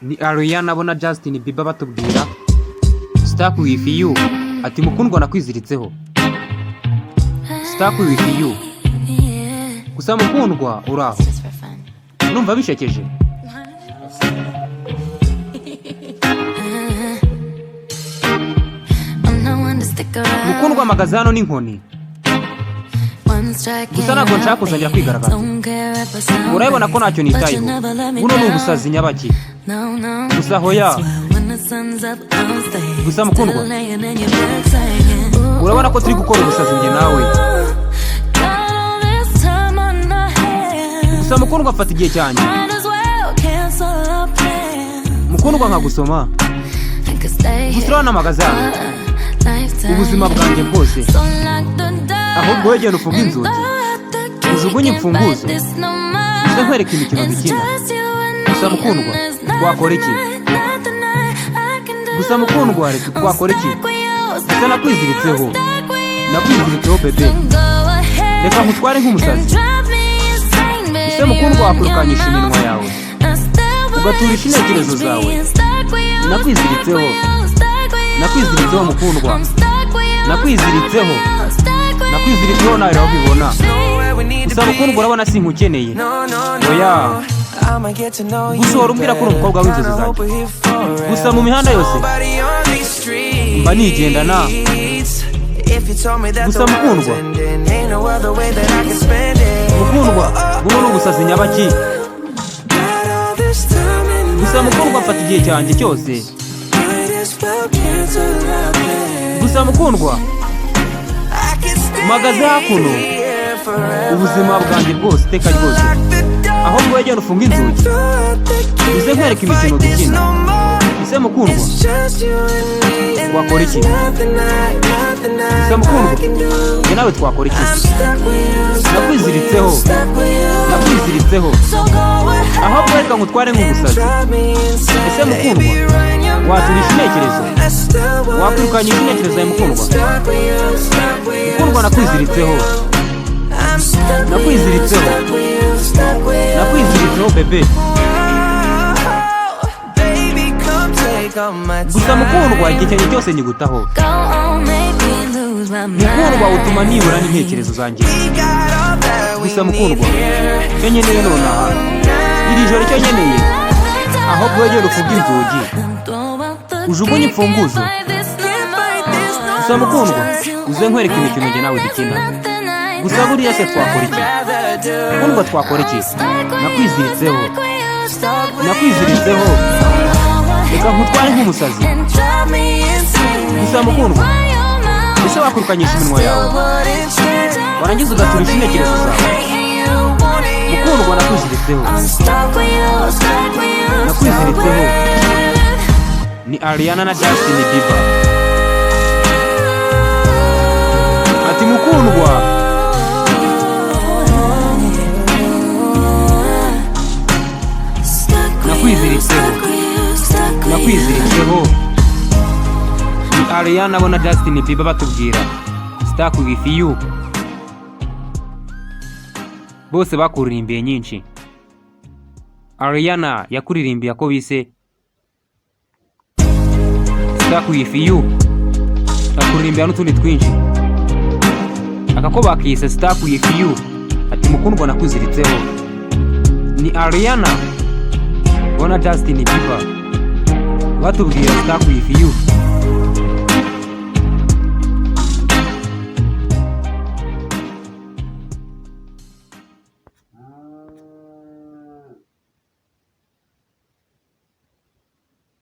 Ni Ariana bona Justin Bieber batubwira Stuck with you. Ati mukundwa nakwiziritseho. Stuck with you. Gusa mukundwa uraho. Numva bishekeje. Mukundwa magazano n'inkoni. Gusa ntabwo nshaka kuzajya kwigaragaza. Urabona ko ntacyo nitayeho. Buno ni ubusazi nyabaki. Gusa hoya. Gusa mukundwa. Urabona ko turi gukora ubusazi njye nawe. Gusa mukundwa afata igihe cyanjye. Mukundwa nkagusoma. Gusa na magazano. Ubuzima bwanjye bwose. Ahubwo wegera ufunga inzugi ujugunye imfunguzo uze nkwereka imikino dukina. Gusa mukundwa twakora iki? Gusa mukundwa twakora iki? Gusa nakwiziritseho bebe, reka nkutware nk'umusazi. Gusa mukundwa wakurukanyisha iminwa yawe ugaturisha intekerezo zawe. Nakwiziritseho mukundwa, nakwiziritseho nawe raho bibona. Gusa mukundwa urabona sinkukeneye. Oya. Gusa urumbwira ko umukobwa w'inzozi zanjye. Gusa mu mihanda yose mba nigendana. Gusa mukundwa buno ni ubusazi nyabaki. Gusa mukundwa afata igihe cyanjye cyose. Gusa mukundwa magaze hakuno ubuzima bwanjye bwose iteka ryose. Ahubwo wegera ufunga inzugi uze nkwereka imikino dukina. Gusa mukundwa wakora iki? Gusa mukundwa njye nawe twakora iki? Nakwiziritseho ahubwo reka nkutware nk'umusazi. Ese mukundwa waturisha intekerezo, wakwirukanyisha intekerezo ya mukundwa. Mukundwa nakwiziritseho bebe. Gusa mukundwa igihe cyanjye cyose nyigutaho. Mukundwa utuma nibura n'intekerezo zanjye. Gusa mukundwa cyo nkeneye nonaha iri joro cyo nkeneye ahubwo wegera ufunga inzugi ujugunye imfunguzo. Gusa mukundwa uze nkwereka imikino njye nawe dukina. Gusa buriya se twakora iki? Mukundwa twakora iki? Nakwiziritseho reka nkutware nk'umusazi. Gusa mukundwa ese wakurukanyisha iminwa yawe warangiza ugaturisha intekerezo zawe. Mukundwa nakwiziritseho. Ni Ariana na Justin Bieber. Ati mukundwa nakwiziritseho. Ni Ariana bona Justin Bieber batubwira Stuck with you. Bose bakuririmbiye nyinshi. Ariana yakuririmbiye ko bise Stuck with you, akuririmbiye n'utundi twinshi. Akako bakise Stuck with you. Ati mukundwa nakwiziritseho. Ni Ariana bona Justin Bieber batubwira Stuck with you.